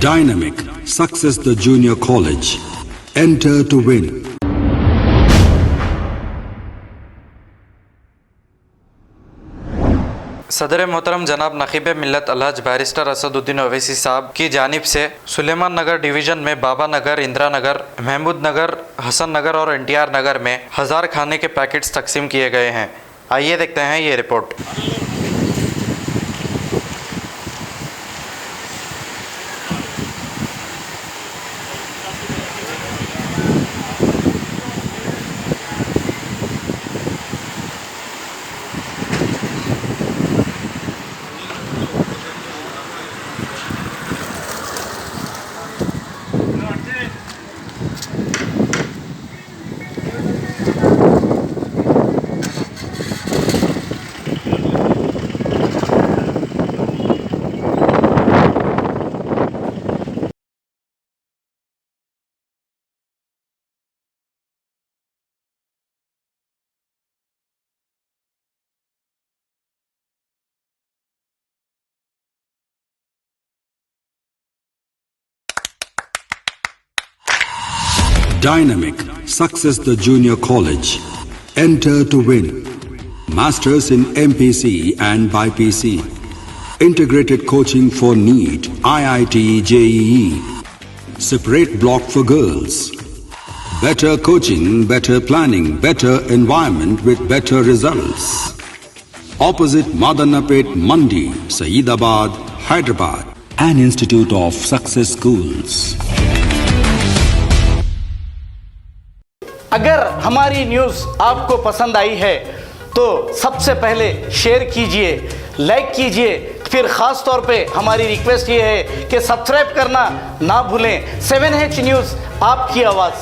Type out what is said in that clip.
Dynamic, success the junior college. Enter to win. सदर मोहतरम जनाब नकीब मिल्लत अलहज बैरिस्टर असदुद्दीन ओवैसी साहब की जानिब से सुलेमान नगर डिवीज़न में बाबा नगर, इंदिरा नगर, महमूद नगर, हसन नगर और NTR नगर में 1000 खाने के पैकेट्स तकसीम किए गए हैं। आइए देखते हैं ये report. Dynamic, success the junior college. Enter to win. Masters in MPC and BPC. Integrated coaching for NEET, IIT, JEE. Separate block for girls. Better coaching, better planning, better environment with better results. Opposite Madanapet Mandi, Saeedabad, Hyderabad. An institute of success schools. अगर हमारी news आपको पसंद आई है तो सबसे पहले share कीजिए, like कीजिए, फिर ख़ास तौर पे हमारी रिक्वेस्ट ये है कि सब्सक्राइब करना ना भूलें। 7H न्यूज़, आपकी आवाज़।